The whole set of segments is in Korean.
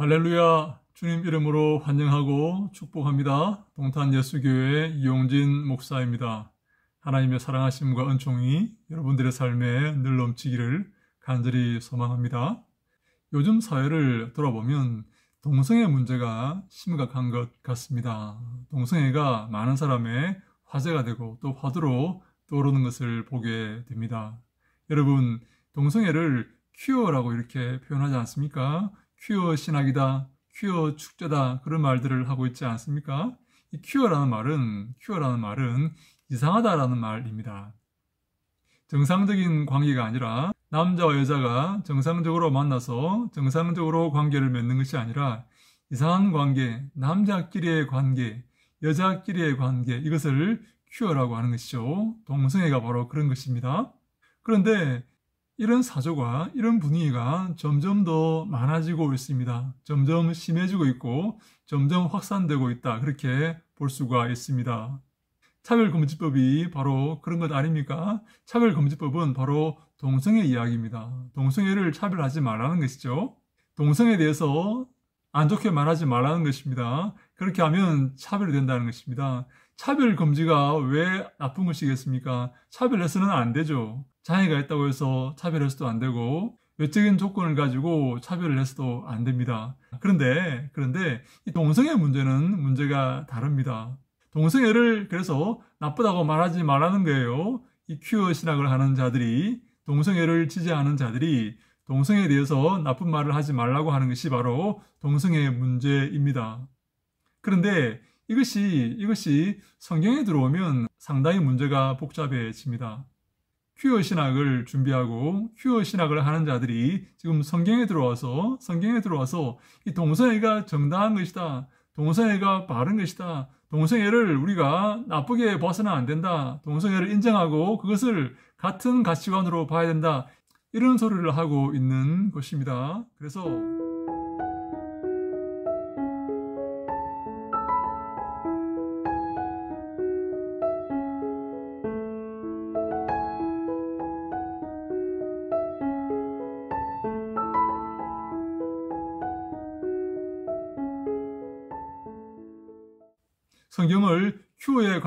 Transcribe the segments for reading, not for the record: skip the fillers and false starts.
할렐루야, 주님 이름으로 환영하고 축복합니다. 동탄예수교회 이용진 목사입니다. 하나님의 사랑하심과 은총이 여러분들의 삶에 늘 넘치기를 간절히 소망합니다. 요즘 사회를 돌아보면 동성애 문제가 심각한 것 같습니다. 동성애가 많은 사람의 화제가 되고 또 화두로 떠오르는 것을 보게 됩니다. 여러분, 동성애를 퀴어라고 이렇게 표현하지 않습니까? 퀴어 신학이다, 퀴어 축제다, 그런 말들을 하고 있지 않습니까? 이 퀴어라는 말은 이상하다라는 말입니다. 정상적인 관계가 아니라 남자와 여자가 정상적으로 만나서 정상적으로 관계를 맺는 것이 아니라 이상한 관계, 남자끼리의 관계, 여자끼리의 관계, 이것을 퀴어라고 하는 것이죠. 동성애가 바로 그런 것입니다. 그런데 이런 사조가, 이런 분위기가 점점 더 많아지고 있습니다. 점점 심해지고 있고 점점 확산되고 있다, 그렇게 볼 수가 있습니다. 차별금지법이 바로 그런 것 아닙니까? 차별금지법은 바로 동성애 이야기입니다. 동성애를 차별하지 말라는 것이죠. 동성애에 대해서 안 좋게 말하지 말라는 것입니다. 그렇게 하면 차별이 된다는 것입니다. 차별금지가 왜 나쁜 것이겠습니까? 차별해서는 안 되죠. 장애가 있다고 해서 차별해서도 안 되고 외적인 조건을 가지고 차별을 해서도 안 됩니다. 그런데 이 동성애 문제는 문제가 다릅니다. 동성애를 그래서 나쁘다고 말하지 말라는 거예요. 이 퀴어 신학을 하는 자들이, 동성애를 지지하는 자들이 동성애에 대해서 나쁜 말을 하지 말라고 하는 것이 바로 동성애 문제입니다. 그런데 이것이 성경에 들어오면 상당히 문제가 복잡해집니다. 퀴어 신학을 준비하고 퀴어 신학을 하는 자들이 지금 성경에 들어와서 이 동성애가 정당한 것이다, 동성애가 바른 것이다, 동성애를 우리가 나쁘게 봐서는 안 된다, 동성애를 인정하고 그것을 같은 가치관으로 봐야 된다, 이런 소리를 하고 있는 것입니다. 그래서 성경을 퀴어의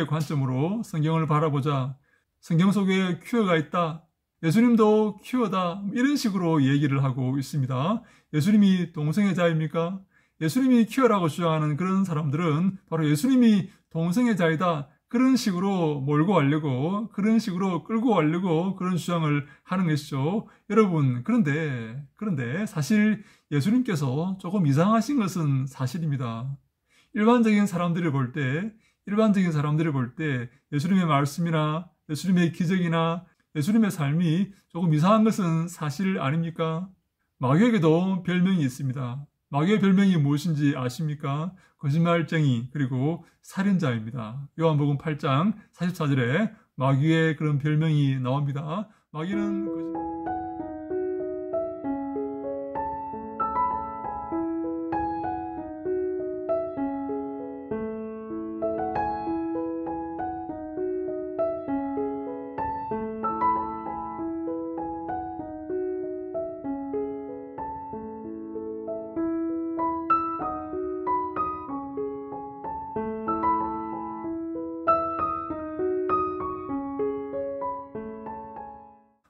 관점으로 성경을 바라보자. 성경 속에 퀴어가 있다, 예수님도 퀴어다, 이런 식으로 얘기를 하고 있습니다. 예수님이 동성애자입니까? 예수님이 퀴어라고 주장하는 그런 사람들은 바로 예수님이 동성애자이다, 그런 식으로 몰고 가려고, 그런 식으로 끌고 가려고 그런 주장을 하는 것이죠. 여러분, 그런데 사실 예수님께서 조금 이상하신 것은 사실입니다. 일반적인 사람들을 볼 때 예수님의 말씀이나 예수님의 기적이나 예수님의 삶이 조금 이상한 것은 사실 아닙니까? 마귀에게도 별명이 있습니다. 마귀의 별명이 무엇인지 아십니까? 거짓말쟁이, 그리고 살인자입니다. 요한복음 8장 44절에 마귀의 그런 별명이 나옵니다. 마귀는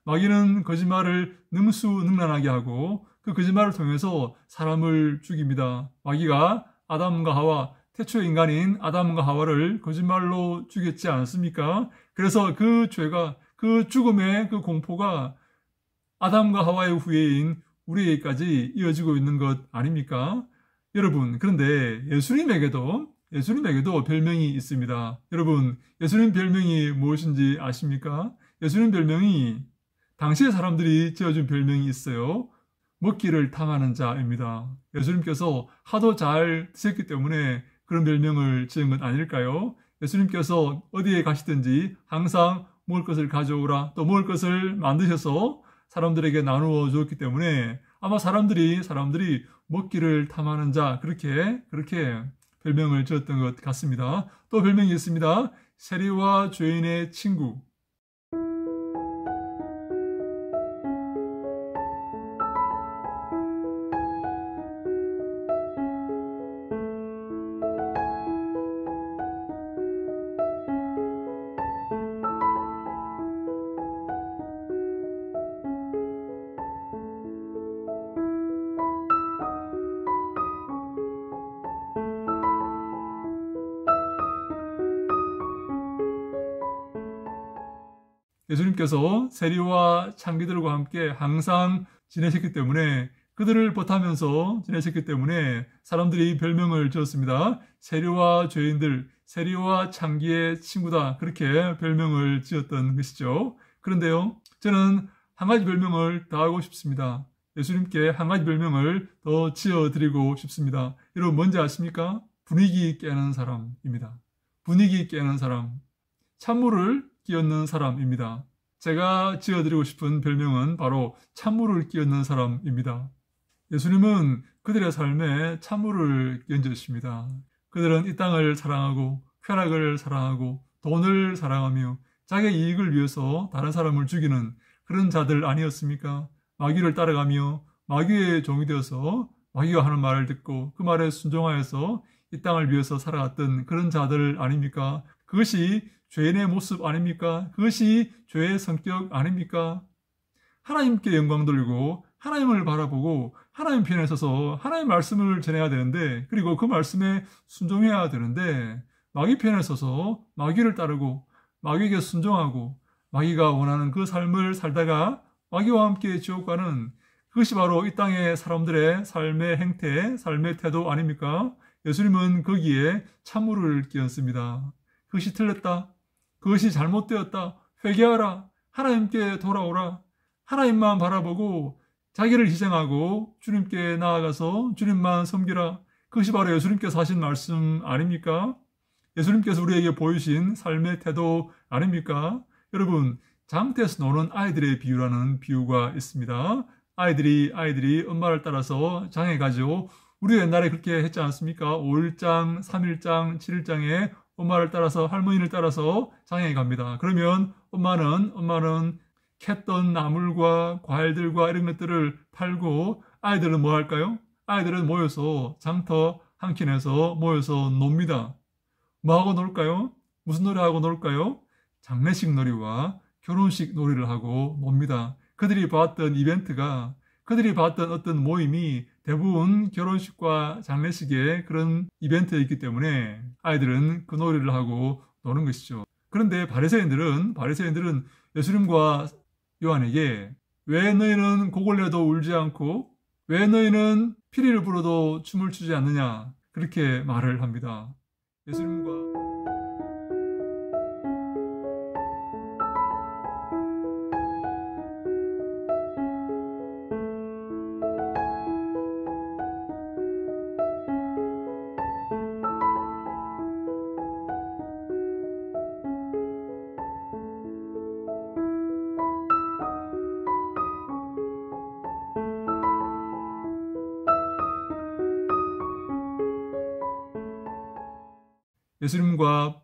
마귀는 거짓말을 능수능란하게 하고 그 거짓말을 통해서 사람을 죽입니다. 마귀가 아담과 하와, 태초의 인간인 아담과 하와를 거짓말로 죽였지 않습니까? 그래서 그 죄가, 그 죽음의 그 공포가 아담과 하와의 후예인 우리에게까지 이어지고 있는 것 아닙니까? 여러분, 그런데 예수님에게도 별명이 있습니다. 여러분, 예수님 별명이 무엇인지 아십니까? 예수님 별명이 당시의 사람들이 지어준 별명이 있어요. 먹기를 탐하는 자입니다. 예수님께서 하도 잘 드셨기 때문에 그런 별명을 지은 것 아닐까요? 예수님께서 어디에 가시든지 항상 먹을 것을 가져오라, 또 먹을 것을 만드셔서 사람들에게 나누어 주었기 때문에 아마 사람들이 먹기를 탐하는 자, 그렇게 별명을 지었던 것 같습니다. 또 별명이 있습니다. 세리와 죄인의 친구. 예수님께서 세리와 창기들과 함께 항상 지내셨기 때문에, 그들을 버타면서 지내셨기 때문에 사람들이 별명을 지었습니다. 세리와 죄인들, 세리와 창기의 친구다, 그렇게 별명을 지었던 것이죠. 그런데요, 저는 한 가지 별명을 더 하고 싶습니다. 예수님께 한 가지 별명을 더 지어드리고 싶습니다. 여러분 뭔지 아십니까? 분위기 깨는 사람입니다. 분위기 깨는 사람, 찬물을 끼얹는 사람입니다. 제가 지어드리고 싶은 별명은 바로 찬물을 끼얹는 사람입니다. 예수님은 그들의 삶에 찬물을 끼얹으십니다. 그들은 이 땅을 사랑하고 쾌락을 사랑하고 돈을 사랑하며 자기의 이익을 위해서 다른 사람을 죽이는 그런 자들 아니었습니까? 마귀를 따라가며 마귀의 종이 되어서 마귀가 하는 말을 듣고 그 말에 순종하여서 이 땅을 위해서 살아갔던 그런 자들 아닙니까? 그것이 죄인의 모습 아닙니까? 그것이 죄의 성격 아닙니까? 하나님께 영광 돌리고 하나님을 바라보고 하나님 편에 서서 하나님 말씀을 전해야 되는데, 그리고 그 말씀에 순종해야 되는데, 마귀 편에 서서 마귀를 따르고 마귀에게 순종하고 마귀가 원하는 그 삶을 살다가 마귀와 함께 지옥 가는, 그것이 바로 이 땅의 사람들의 삶의 행태, 삶의 태도 아닙니까? 예수님은 거기에 찬물을 끼얹습니다. 그것이 틀렸다, 그것이 잘못되었다, 회개하라, 하나님께 돌아오라, 하나님만 바라보고 자기를 희생하고 주님께 나아가서 주님만 섬기라. 그것이 바로 예수님께서 하신 말씀 아닙니까? 예수님께서 우리에게 보이신 삶의 태도 아닙니까? 여러분, 장터에서 노는 아이들의 비유라는 비유가 있습니다. 아이들이 엄마를 따라서 장에 가죠. 우리 옛날에 그렇게 했지 않습니까? 5일장, 3일장, 7일장에 엄마를 따라서, 할머니를 따라서 장에 갑니다. 그러면 엄마는 캤던 나물과 과일들과 이런 것들을 팔고, 아이들은 뭐 할까요? 아이들은 모여서 장터 한 켠에서 모여서 놉니다. 뭐 하고 놀까요? 무슨 놀이 하고 놀까요? 장례식 놀이와 결혼식 놀이를 하고 놉니다. 그들이 봤던 이벤트가, 그들이 봤던 어떤 모임이 대부분 결혼식과 장례식의 그런 이벤트였기 때문에 아이들은 그 놀이를 하고 노는 것이죠. 그런데 바리새인들은 예수님과 요한에게 왜 너희는 곡을 내도 울지 않고 왜 너희는 피리를 불어도 춤을 추지 않느냐, 그렇게 말을 합니다. 예수님과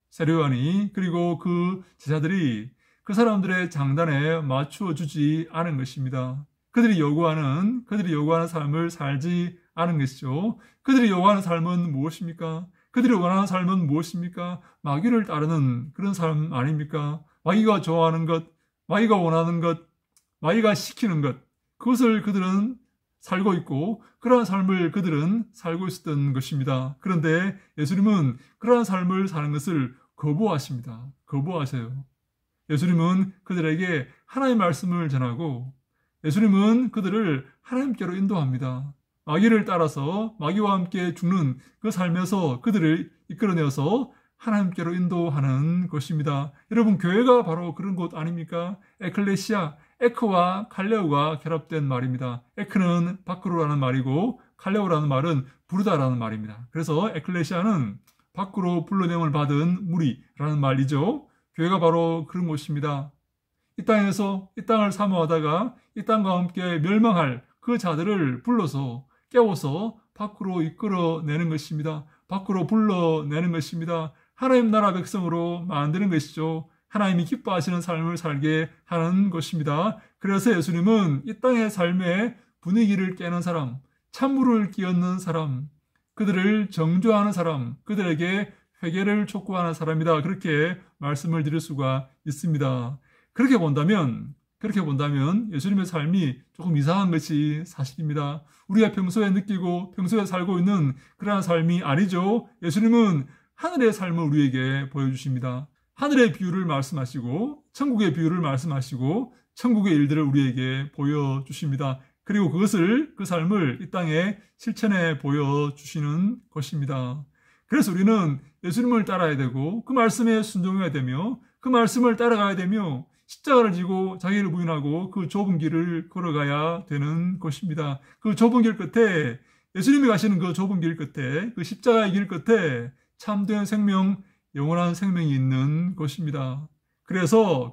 세례 요한이 그리고 그 제자들이 그 사람들의 장단에 맞추어 주지 않은 것입니다. 그들이 요구하는 삶을 살지 않은 것이죠. 그들이 요구하는 삶은 무엇입니까? 그들이 원하는 삶은 무엇입니까? 마귀를 따르는 그런 삶 아닙니까? 마귀가 좋아하는 것, 마귀가 원하는 것, 마귀가 시키는 것, 그것을 그들은 살고 있고 그러한 삶을 그들은 살고 있었던 것입니다. 그런데 예수님은 그러한 삶을 사는 것을 거부하십니다. 거부하세요. 예수님은 그들에게 하나님의 말씀을 전하고 예수님은 그들을 하나님께로 인도합니다. 마귀를 따라서 마귀와 함께 죽는 그 삶에서 그들을 이끌어내어서 하나님께로 인도하는 것입니다. 여러분, 교회가 바로 그런 곳 아닙니까? 에클레시아, 에크와 칼레오가 결합된 말입니다. 에크는 밖으로라는 말이고 칼레오라는 말은 부르다라는 말입니다. 그래서 에클레시아는 밖으로 불러냄을 받은 무리라는 말이죠. 교회가 바로 그런 곳입니다. 이 땅에서 이 땅을 사모하다가 이 땅과 함께 멸망할 그 자들을 불러서 깨워서 밖으로 이끌어내는 것입니다. 밖으로 불러내는 것입니다. 하나님 나라 백성으로 만드는 것이죠. 하나님이 기뻐하시는 삶을 살게 하는 것입니다. 그래서 예수님은 이 땅의 삶의 분위기를 깨는 사람, 찬물을 끼얹는 사람, 그들을 정죄하는 사람, 그들에게 회개를 촉구하는 사람이다. 그렇게 말씀을 드릴 수가 있습니다. 그렇게 본다면 예수님의 삶이 조금 이상한 것이 사실입니다. 우리가 평소에 느끼고 평소에 살고 있는 그러한 삶이 아니죠. 예수님은 하늘의 삶을 우리에게 보여주십니다. 하늘의 비유를 말씀하시고 천국의 비유를 말씀하시고 천국의 일들을 우리에게 보여주십니다. 그리고 그것을 그 삶을 이 땅에 실천해 보여주시는 것입니다. 그래서 우리는 예수님을 따라야 되고 그 말씀에 순종해야 되며 그 말씀을 따라가야 되며 십자가를 지고 자기를 부인하고 그 좁은 길을 걸어가야 되는 것입니다. 그 좁은 길 끝에 예수님이 가시는 그 좁은 길 끝에 그 십자가의 길 끝에 참된 생명, 영원한 생명이 있는 것입니다. 그래서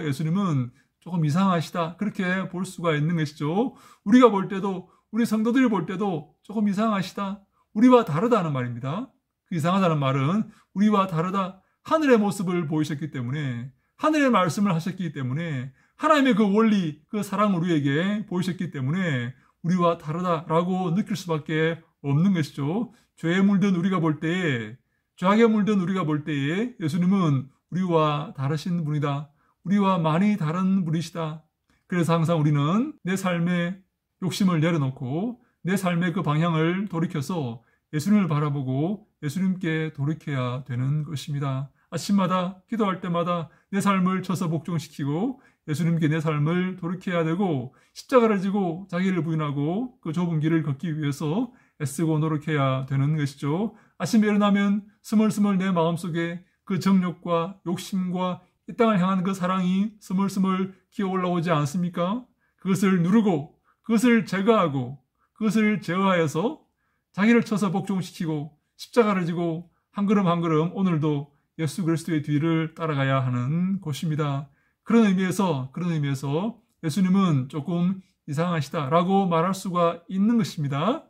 예수님은 조금 이상하시다 그렇게 볼 수가 있는 것이죠. 우리가 볼 때도 우리 성도들이 볼 때도 조금 이상하시다. 우리와 다르다는 말입니다. 그 이상하다는 말은 우리와 다르다. 하늘의 모습을 보이셨기 때문에 하늘의 말씀을 하셨기 때문에 하나님의 그 원리, 그 사랑을 우리에게 보이셨기 때문에 우리와 다르다라고 느낄 수밖에 없는 것이죠. 죄에 물든 우리가 볼 때에 죄악에 물든 우리가 볼 때에 예수님은 우리와 다르신 분이다. 우리와 많이 다른 분이시다. 그래서 항상 우리는 내 삶의 욕심을 내려놓고 내 삶의 그 방향을 돌이켜서 예수님을 바라보고 예수님께 돌이켜야 되는 것입니다. 아침마다 기도할 때마다 내 삶을 쳐서 복종시키고 예수님께 내 삶을 돌이켜야 되고 십자가를 지고 자기를 부인하고 그 좁은 길을 걷기 위해서 애쓰고 노력해야 되는 것이죠. 아침에 일어나면 스멀스멀 내 마음속에 그 정욕과 욕심과 이 땅을 향한 그 사랑이 스멀스멀 기어 올라오지 않습니까? 그것을 누르고 그것을 제거하고 그것을 제어하여서 자기를 쳐서 복종시키고 십자가를 지고 한 걸음 한 걸음 오늘도 예수 그리스도의 뒤를 따라가야 하는 것입니다. 그런 의미에서 예수님은 조금 이상하시다라고 말할 수가 있는 것입니다.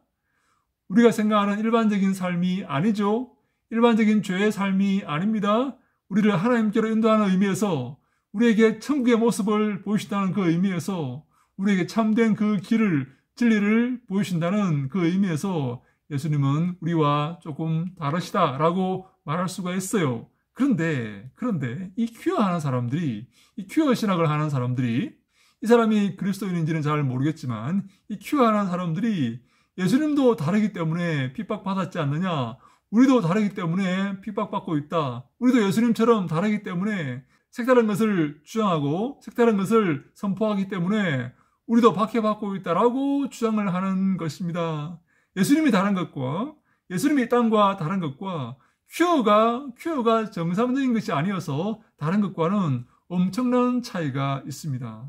우리가 생각하는 일반적인 삶이 아니죠. 일반적인 죄의 삶이 아닙니다. 우리를 하나님께로 인도하는 의미에서 우리에게 천국의 모습을 보이신다는 그 의미에서 우리에게 참된 그 길을 진리를 보이신다는 그 의미에서 예수님은 우리와 조금 다르시다라고 말할 수가 있어요. 그런데 이 퀴어하는 사람들이 이 퀴어 신학을 하는 사람들이 이 사람이 그리스도인인지는 잘 모르겠지만 이 퀴어하는 사람들이 예수님도 다르기 때문에 핍박받았지 않느냐, 우리도 다르기 때문에 핍박받고 있다, 우리도 예수님처럼 다르기 때문에 색다른 것을 주장하고 색다른 것을 선포하기 때문에 우리도 박해받고 있다라고 주장을 하는 것입니다. 예수님이 다른 것과 예수님이 이 땅과 다른 것과 퀴어가 정상적인 것이 아니어서 다른 것과는 엄청난 차이가 있습니다.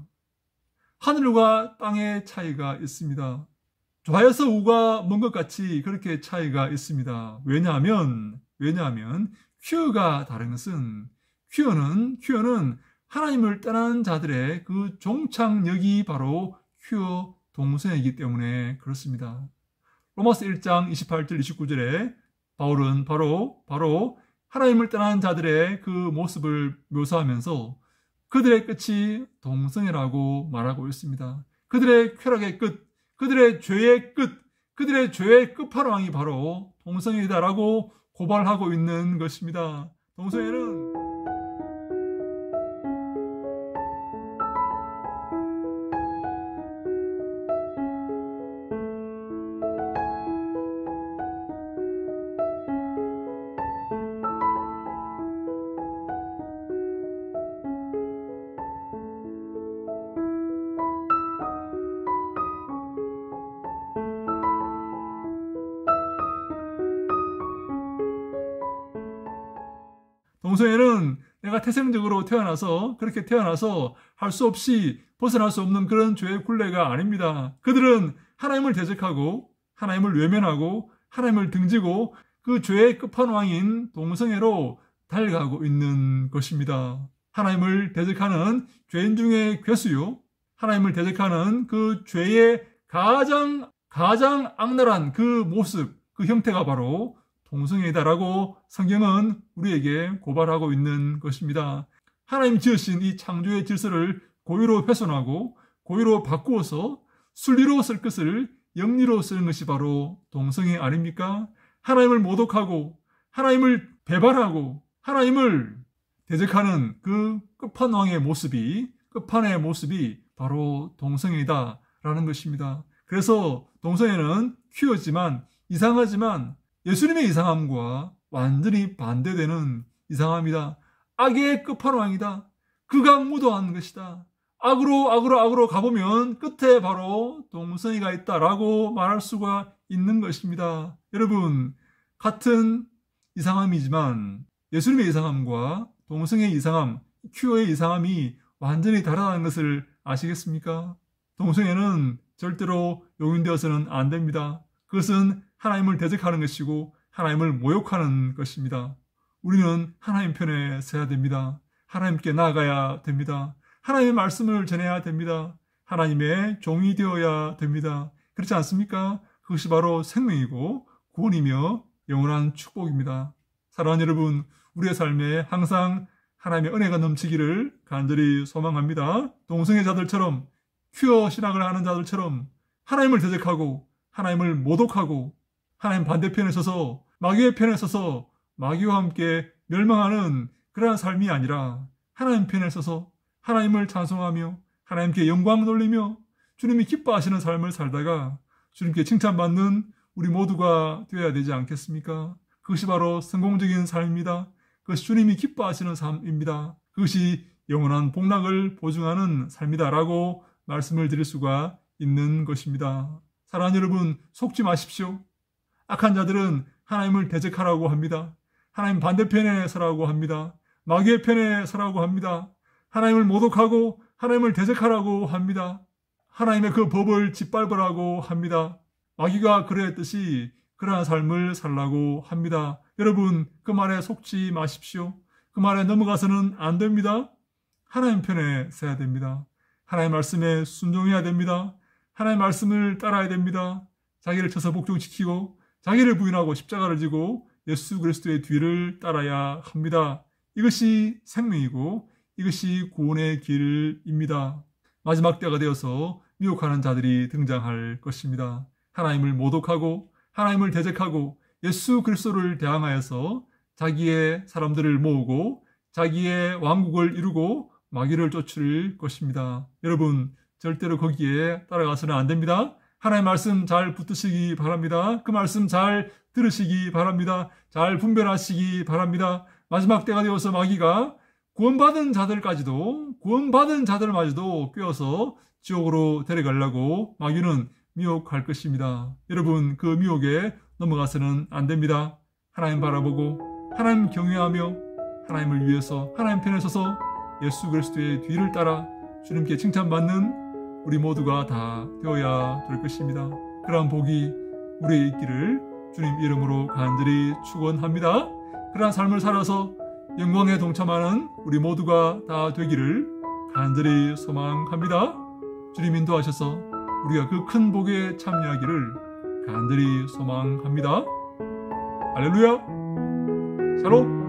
하늘과 땅의 차이가 있습니다. 좌에서 우가 먼 것 같이 그렇게 차이가 있습니다. 왜냐하면 퀴어가 다른 것은 퀴어는 하나님을 떠난 자들의 그 종착역이 바로 퀴어 동성애이기 때문에 그렇습니다. 로마서 1장 28절 29절에 바울은 바로 하나님을 떠난 자들의 그 모습을 묘사하면서 그들의 끝이 동성애라고 말하고 있습니다. 그들의 쾌락의 끝, 그들의 죄의 끝, 그들의 죄의 끝판왕이 바로 동성애이다라고 고발하고 있는 것입니다. 동성애는 내가 태생적으로 그렇게 태어나서 할 수 없이 벗어날 수 없는 그런 죄의 굴레가 아닙니다. 그들은 하나님을 대적하고 하나님을 외면하고 하나님을 등지고 그 죄의 끝판왕인 동성애로 달려가고 있는 것입니다. 하나님을 대적하는 죄인 중에 괴수요, 하나님을 대적하는 그 죄의 가장 악랄한 그 모습, 그 형태가 바로 동성애이다라고 성경은 우리에게 고발하고 있는 것입니다. 하나님 지으신 이 창조의 질서를 고의로 훼손하고 고의로 바꾸어서 순리로 쓸 것을 영리로 쓰는 것이 바로 동성애 아닙니까? 하나님을 모독하고 하나님을 배반하고 하나님을 대적하는 그 끝판왕의 모습이 바로 동성애이다라는 것입니다. 그래서 동성애는 퀴어지만 이상하지만 예수님의 이상함과 완전히 반대되는 이상함이다. 악의 끝판왕이다. 그가 무도한 것이다. 악으로 가보면 끝에 바로 동성애가 있다라고 말할 수가 있는 것입니다. 여러분, 같은 이상함이지만 예수님의 이상함과 동성애의 이상함, 큐어의 이상함이 완전히 다르다는 것을 아시겠습니까? 동성애는 절대로 용인되어서는 안 됩니다. 그것은 하나님을 대적하는 것이고 하나님을 모욕하는 것입니다. 우리는 하나님 편에 서야 됩니다. 하나님께 나아가야 됩니다. 하나님의 말씀을 전해야 됩니다. 하나님의 종이 되어야 됩니다. 그렇지 않습니까? 그것이 바로 생명이고 구원이며 영원한 축복입니다. 사랑하는 여러분, 우리의 삶에 항상 하나님의 은혜가 넘치기를 간절히 소망합니다. 동성애자들처럼, 큐어 신학을 하는 자들처럼 하나님을 대적하고 하나님을 모독하고 하나님 반대편에 서서 마귀의 편에 서서 마귀와 함께 멸망하는 그러한 삶이 아니라 하나님 편에 서서 하나님을 찬송하며 하나님께 영광 돌리며 주님이 기뻐하시는 삶을 살다가 주님께 칭찬받는 우리 모두가 되어야 되지 않겠습니까? 그것이 바로 성공적인 삶입니다. 그것이 주님이 기뻐하시는 삶입니다. 그것이 영원한 복락을 보증하는 삶이다라고 말씀을 드릴 수가 있는 것입니다. 사랑하는 여러분, 속지 마십시오. 악한 자들은 하나님을 대적하라고 합니다. 하나님 반대편에 서라고 합니다. 마귀의 편에 서라고 합니다. 하나님을 모독하고 하나님을 대적하라고 합니다. 하나님의 그 법을 짓밟으라고 합니다. 마귀가 그러했듯이 그러한 삶을 살라고 합니다. 여러분, 그 말에 속지 마십시오. 그 말에 넘어가서는 안 됩니다. 하나님 편에 서야 됩니다. 하나님 말씀에 순종해야 됩니다. 하나님 말씀을 따라야 됩니다. 자기를 쳐서 복종시키고 자기를 부인하고 십자가를 지고 예수 그리스도의 뒤를 따라야 합니다. 이것이 생명이고 이것이 구원의 길입니다. 마지막 때가 되어서 미혹하는 자들이 등장할 것입니다. 하나님을 모독하고 하나님을 대적하고 예수 그리스도를 대항하여서 자기의 사람들을 모으고 자기의 왕국을 이루고 마귀를 쫓을 것입니다. 여러분, 절대로 거기에 따라가서는 안 됩니다. 하나님의 말씀 잘 붙드시기 바랍니다. 그 말씀 잘 들으시기 바랍니다. 잘 분별하시기 바랍니다. 마지막 때가 되어서 마귀가 구원받은 자들마저도 꿰어서 지옥으로 데려가려고 마귀는 미혹할 것입니다. 여러분, 그 미혹에 넘어가서는 안 됩니다. 하나님 바라보고 하나님 경외하며 하나님을 위해서 하나님 편에 서서 예수 그리스도의 뒤를 따라 주님께 칭찬받는 우리 모두가 다 되어야 될 것입니다. 그러한 복이 우리의 있기를 주님 이름으로 간절히 축원합니다. 그러한 삶을 살아서 영광에 동참하는 우리 모두가 다 되기를 간절히 소망합니다. 주님 인도하셔서 우리가 그 큰 복에 참여하기를 간절히 소망합니다. 할렐루야! 샬롬!